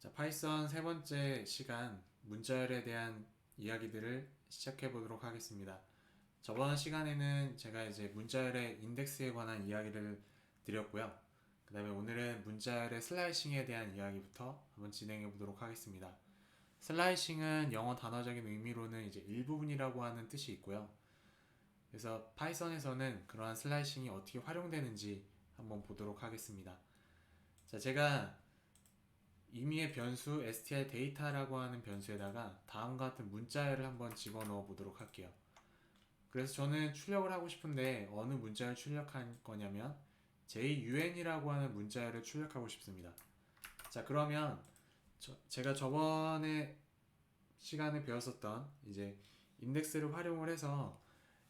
자, 파이썬 세 번째 시간 문자열에 대한 이야기들을 시작해 보도록 하겠습니다. 저번 시간에는 제가 이제 문자열의 인덱스에 관한 이야기를 드렸고요. 그 다음에 오늘은 문자열의 슬라이싱에 대한 이야기부터 한번 진행해 보도록 하겠습니다. 슬라이싱은 영어 단어적인 의미로는 이제 일부분이라고 하는 뜻이 있고요. 그래서 파이썬에서는 그러한 슬라이싱이 어떻게 활용되는지 한번 보도록 하겠습니다. 자, 제가 임의의 변수 str 데이터라고 하는 변수에다가 다음과 같은 문자열을 한번 집어넣어 보도록 할게요. 그래서 저는 출력을 하고 싶은데 어느 문자열 출력할 거냐면 jun이라고 하는 문자열을 출력하고 싶습니다. 자, 그러면 제가 저번에 시간에 배웠었던 이제 인덱스를 활용을 해서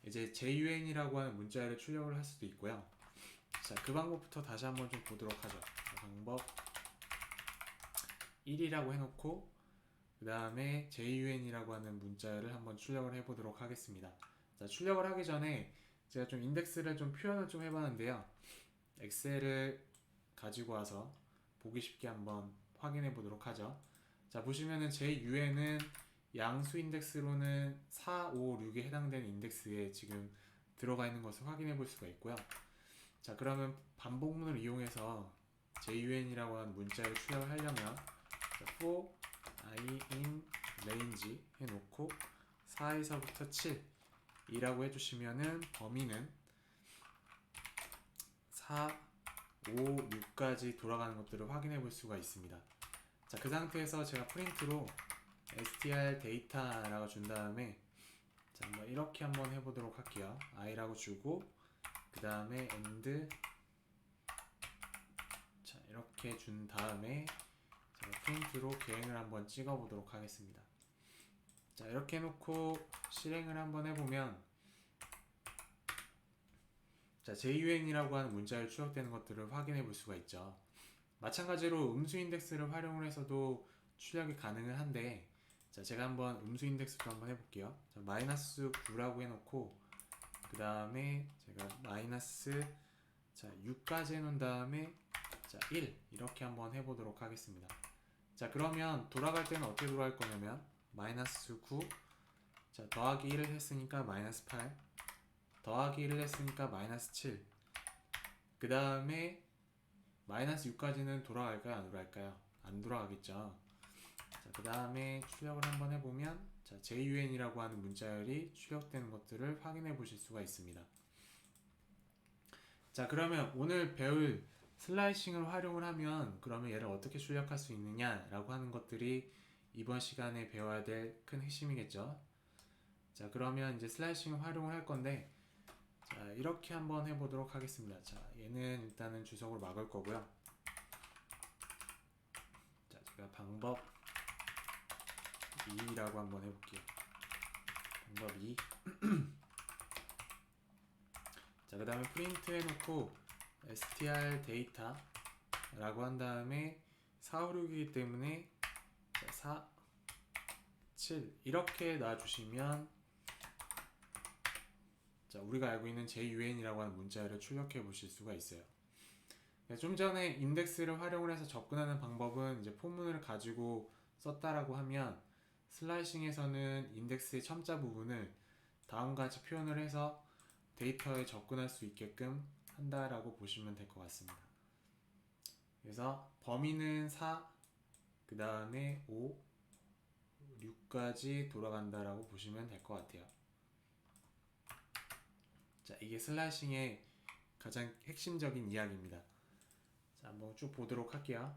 이제 jun이라고 하는 문자열을 출력을 할 수도 있고요. 자, 그 방법부터 다시 한번 좀 보도록 하죠. 방법 1이라고 해놓고 그 다음에 jun이라고 하는 문자를 한번 출력을 해보도록 하겠습니다. 자, 출력을 하기 전에 제가 좀 인덱스를 좀 표현을 좀 해봤는데요. 엑셀을 가지고 와서 보기 쉽게 한번 확인해 보도록 하죠. 자, 보시면은 jun은 양수 인덱스로는 4, 5, 6에 해당되는 인덱스에 지금 들어가 있는 것을 확인해 볼 수가 있고요. 자, 그러면 반복문을 이용해서 jun이라고 하는 문자를 출력을 하려면 for I in range 해놓고 4에서부터 7이라고 해주시면은 범위는 4, 5, 6까지 돌아가는 것들을 확인해 볼 수가 있습니다. 자, 그 상태에서 제가 프린트로 str data라고 준 다음에 자, 한번 이렇게 한번 해보도록 할게요. i라고 주고 그 다음에 and 자, 이렇게 준 다음에 제가 프린트로 계행을 한번 찍어 보도록 하겠습니다. 자, 이렇게 해놓고 실행을 한번 해보면 자, jun이라고 하는 문자열 출력되는 것들을 확인해 볼 수가 있죠. 마찬가지로 음수 인덱스를 활용을 해서도 출력이 가능은 한데 자, 제가 한번 음수 인덱스도 한번 해볼게요. 자, 마이너스 9라고 해놓고 그 다음에 제가 마이너스 자, 6까지 해놓은 다음에 자, 1 이렇게 한번 해보도록 하겠습니다. 자, 그러면 돌아갈 때는 어떻게 돌아갈 거냐면 마이너스 9 자, 더하기 1을 했으니까 마이너스 8 더하기 1을 했으니까 마이너스 7 그 다음에 마이너스 6까지는 돌아갈까요? 안 돌아갈까요? 안 돌아가겠죠. 자, 그 다음에 출력을 한번 해보면 자, jun이라고 하는 문자열이 출력되는 것들을 확인해 보실 수가 있습니다. 자, 그러면 오늘 배울 슬라이싱을 활용을 하면 그러면 얘를 어떻게 출력할 수 있느냐라고 하는 것들이 이번 시간에 배워야 될 큰 핵심이겠죠. 자, 그러면 이제 슬라이싱을 활용을 할 건데 자, 이렇게 한번 해보도록 하겠습니다. 자, 얘는 일단은 주석으로 막을 거고요. 자, 제가 방법 2라고 한번 해볼게요. 방법 2 자, 그 다음에 프린트 해놓고 str data 라고 한 다음에 4, 5, 6이기 때문에 자, 4, 7 이렇게 놔주시면 자, 우리가 알고 있는 jun이라고 하는 문자열을 출력해 보실 수가 있어요. 좀 전에 인덱스를 활용을 해서 접근하는 방법은 이제 포문을 가지고 썼다라고 하면 슬라이싱에서는 인덱스의 첨자 부분을 다음과 같이 표현을 해서 데이터에 접근할 수 있게끔 한다라고 보시면 될 것 같습니다. 그래서 범위는 4, 그 다음에 5, 6까지 돌아간다라고 보시면 될 것 같아요. 자, 이게 슬라이싱의 가장 핵심적인 이야기입니다. 자, 한번 쭉 보도록 할게요.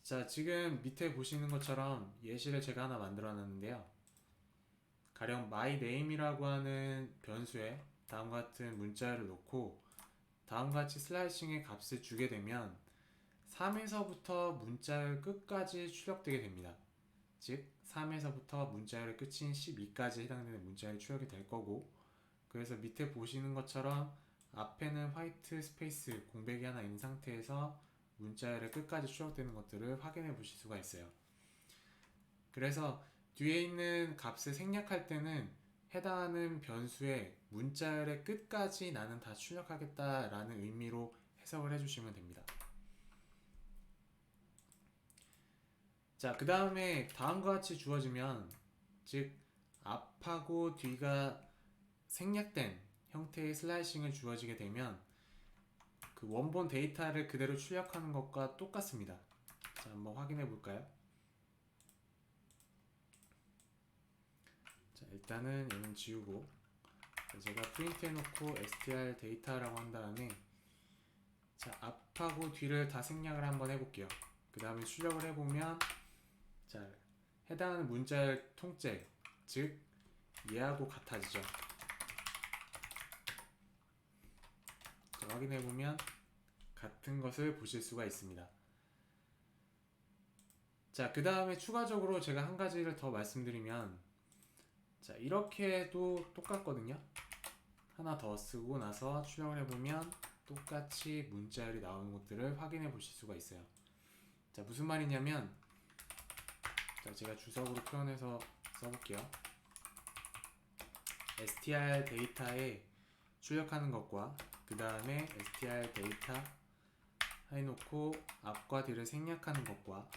자, 지금 밑에 보시는 것처럼 예시를 제가 하나 만들어 놨는데요. 가령 myName이라고 하는 변수에 다음과 같은 문자를 놓고 다음과 같이 슬라이싱의 값을 주게 되면 3에서부터 문자열 끝까지 출력되게 됩니다. 즉 3에서부터 문자열의 끝인 12까지 해당되는 문자열이 출력이 될 거고 그래서 밑에 보시는 것처럼 앞에는 화이트 스페이스 공백이 하나 있는 상태에서 문자열의 끝까지 출력되는 것들을 확인해 보실 수가 있어요. 그래서 뒤에 있는 값을 생략할 때는 해당하는 변수의 문자열의 끝까지 나는 다 출력하겠다라는 의미로 해석을 해주시면 됩니다. 자, 그 다음에 다음과 같이 주어지면, 즉 앞하고 뒤가 생략된 형태의 슬라이싱을 주어지게 되면 그 원본 데이터를 그대로 출력하는 것과 똑같습니다. 자, 한번 확인해 볼까요? 자, 일단은 얘는 지우고, 제가 프린트 해놓고 str 데이터라고 한 다음에, 자, 앞하고 뒤를 다 생략을 한번 해볼게요. 그 다음에 출력을 해보면, 자, 해당하는 문자열 통째, 즉 얘하고 같아지죠. 자, 확인해보면 같은 것을 보실 수가 있습니다. 자, 그 다음에 추가적으로 제가 한 가지를 더 말씀드리면, 자, 이렇게 해도 똑같거든요. 하나 더 쓰고 나서 출력을 해보면 똑같이 문자열이 나오는 것들을 확인해 보실 수가 있어요. 자, 무슨 말이냐면, 자, 제가 주석으로 표현해서 써볼게요. str 데이터에 출력하는 것과 그 다음에 str 데이터 해놓고 앞과 뒤를 생략하는 것과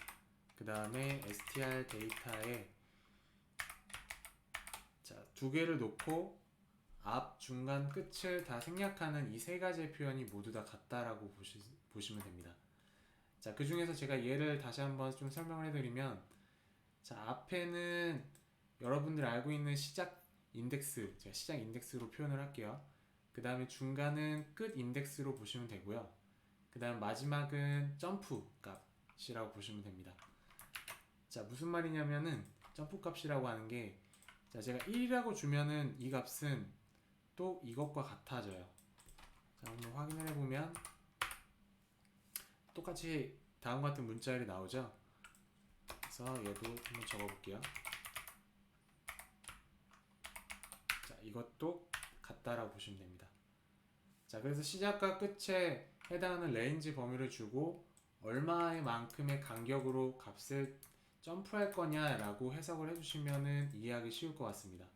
그 다음에 str 데이터에 자, 두 개를 놓고 앞, 중간, 끝을 다 생략하는 이 세 가지의 표현이 모두 다 같다라고 보시면 됩니다. 자, 그 중에서 제가 얘를 다시 한번 좀 설명을 해드리면, 자, 앞에는 여러분들 알고 있는 시작 인덱스, 제가 시작 인덱스로 표현을 할게요. 그 다음에 중간은 끝 인덱스로 보시면 되고요. 그 다음 마지막은 점프 값이라고 보시면 됩니다. 자, 무슨 말이냐면은 점프 값이라고 하는 게, 자, 제가 1이라고 주면은 이 값은 또 이것과 같아져요. 자, 한번 확인을 해보면 똑같이 다음과 같은 문자열이 나오죠. 그래서 얘도 한번 적어볼게요. 자, 이것도 같다라고 보시면 됩니다. 자, 그래서 시작과 끝에 해당하는 레인지 범위를 주고 얼마의 만큼의 간격으로 값을 점프할 거냐라고 해석을 해주시면은 이해하기 쉬울 것 같습니다.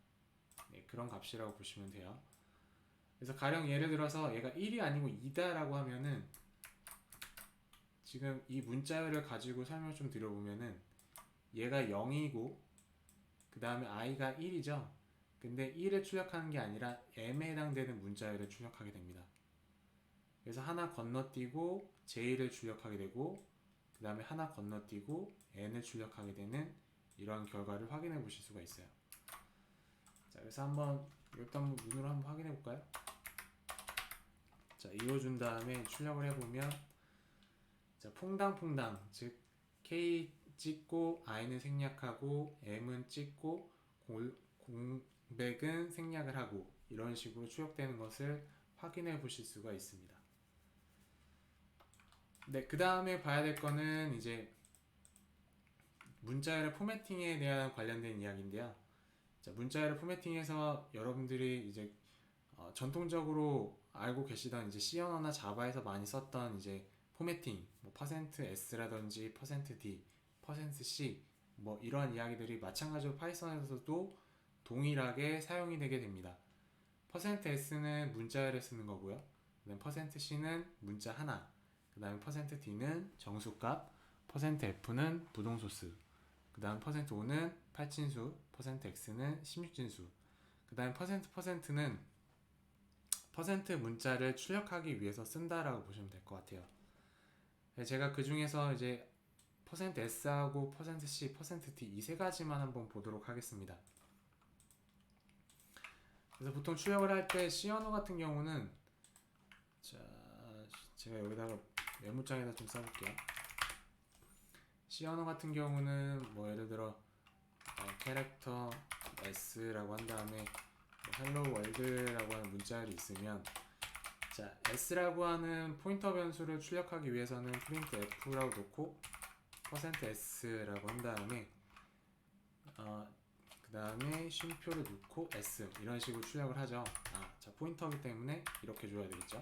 네, 그런 값이라고 보시면 돼요. 그래서 가령 예를 들어서 얘가 1이 아니고 2다라고 하면은, 지금 이 문자열을 가지고 설명 좀 드려보면은 얘가 0이고 그 다음에 i가 1이죠. 근데 1을 출력하는 게 아니라 m에 해당되는 문자열을 출력하게 됩니다. 그래서 하나 건너뛰고 j 를 출력하게 되고 그 다음에 하나 건너뛰고 n을 출력하게 되는 이러한 결과를 확인해 보실 수가 있어요. 자, 그래서 한번 이것도 한번 눈으로 한번 확인해 볼까요? 자, 이어준 다음에 출력을 해보면, 자, 퐁당퐁당, 즉 k 찍고 i는 생략하고 m은 찍고 공백은 생략을 하고 이런 식으로 출력되는 것을 확인해 보실 수가 있습니다. 네, 그 다음에 봐야 될 거는 이제 문자열의 포매팅에 대한 관련된 이야기인데요. 자, 문자열의 포매팅에서 여러분들이 이제 전통적으로 알고 계시던 이제 C 언어나 자바에서 많이 썼던 이제 포매팅, 뭐 %s라든지 %d, %c 뭐 이러한 이야기들이 마찬가지로 파이썬에서도 동일하게 사용이 되게 됩니다. %s는 문자열에 쓰는 거고요. 그다음 %c는 문자 하나, 그 다음에 %d는 정수값, %f는 부동소수, 그 다음 %5는 8진수, %x는 16진수, 그 다음 %는 퍼센트 문자를 출력하기 위해서 쓴다라고 보시면 될 것 같아요. 제가 그 중에서 이제 %s하고 %c, %d 이 세 가지만 한번 보도록 하겠습니다. 그래서 보통 출력을 할 때 C 언어 같은 경우는, 자, 제가 여기다가 메모장에다 좀 써볼게요. C 언어 같은 경우는 뭐 예를 들어 캐릭터 s라고 한 다음에 hello world라고 하는 문자열이 있으면, 자, s라고 하는 포인터 변수를 출력하기 위해서는 printf라고 놓고 %s라고 한 다음에 그 다음에 쉼표를 넣고 s 이런 식으로 출력을 하죠. 자, 포인터이기 때문에 이렇게 줘야 되겠죠.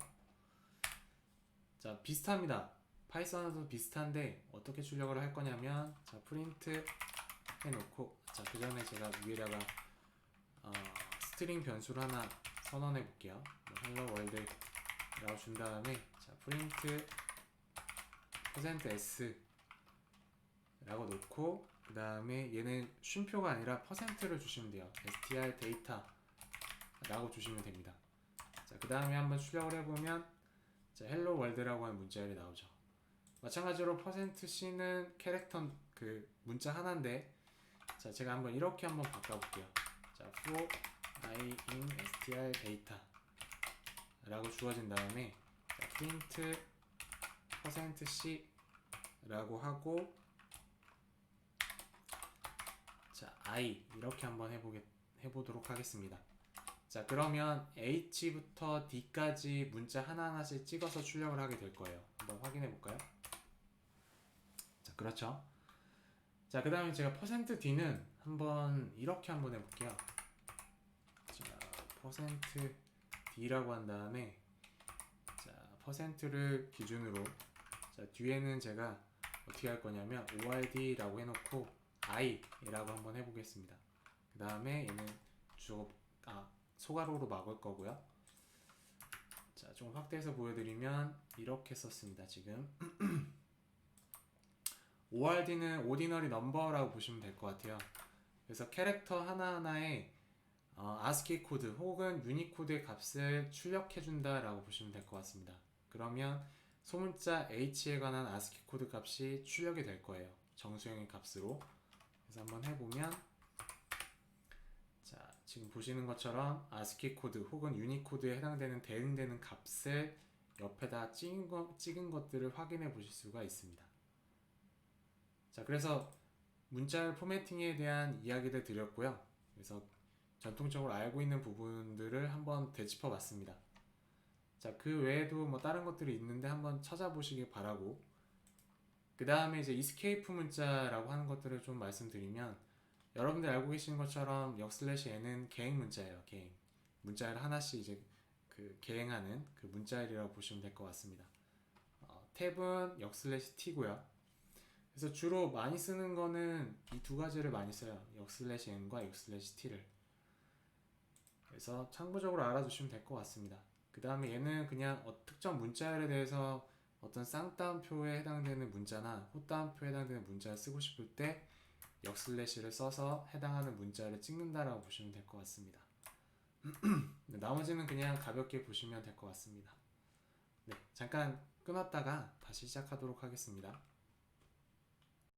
자, 비슷합니다. 파이썬에도 비슷한데 어떻게 출력을 할 거냐면, 자, 프린트 해놓고, 자, 그 전에 제가 위에다가 스트링 변수를 하나 선언해 볼게요. 뭐 hello world 라고 준 다음에, 자, 프린트 %s 라고 놓고, 그 다음에 얘는 쉼표가 아니라 %를 주시면 돼요. str 데이터 라고 주시면 됩니다. 자, 그 다음에 한번 출력을 해보면 자, 헬로 월드라고 하는 문자열이 나오죠. 마찬가지로 %c는 캐릭터 그 문자 하나인데, 자, 제가 한번 이렇게 한번 바꿔볼게요. 자, for I in str data 라고 주어진 다음에 자, print %c 라고 하고, 자, I 이렇게 한번 해보도록 하겠습니다. 자, 그러면 H부터 D까지 문자 하나하나씩 찍어서 출력을 하게 될 거예요. 한번 확인해 볼까요? 자, 그렇죠. 자, 그 다음에 제가 %D는 한번 이렇게 한번 해볼게요. 자, %D라고 한 다음에 자, %를 기준으로 자, 뒤에는 제가 어떻게 할 거냐면 ORD라고 해놓고 I라고 한번 해보겠습니다. 그 다음에 얘는 소괄호로 막을 거고요. 자, 좀 확대해서 보여드리면 이렇게 썼습니다. 지금 ORD는 ordinary number라고 보시면 될 것 같아요. 그래서 캐릭터 하나하나에 ASCII 코드 혹은 유니코드의 값을 출력해준다 라고 보시면 될 것 같습니다. 그러면 소문자 H에 관한 ASCII 코드 값이 출력이 될 거예요. 정수형의 값으로. 그래서 한번 해보면 자, 지금 보시는 것처럼 ASCII 코드 혹은 유니코드에 해당되는 대응되는 값을 옆에다 찍은 것들을 확인해 보실 수가 있습니다. 자, 그래서 문자열 포매팅에 대한 이야기를 드렸고요. 그래서 전통적으로 알고 있는 부분들을 한번 되짚어 봤습니다. 자, 그 외에도 뭐 다른 것들이 있는데 한번 찾아보시길 바라고, 그 다음에 이제 이스케이프 문자라고 하는 것들을 좀 말씀드리면, 여러분들 알고 계시는 것처럼 역/n은 개행 문자예요. 개행 문자를 하나씩 이제 그 개행하는 그 문자열이라고 보시면 될 것 같습니다. 탭은 역/t고요. 그래서 주로 많이 쓰는 거는 이 두 가지를 많이 써요. 역/n과 역/t를. 그래서 참고적으로 알아두시면 될 것 같습니다. 그 다음에 얘는 그냥 특정 문자열에 대해서 어떤 쌍따옴표에 해당되는 문자나 호따옴표에 해당되는 문자를 쓰고 싶을 때 역/를 써서 해당하는 문자를 찍는다라고 보시면 될 것 같습니다. 나머지는 그냥 가볍게 보시면 될 것 같습니다. 네, 잠깐 끊었다가 다시 시작하도록 하겠습니다.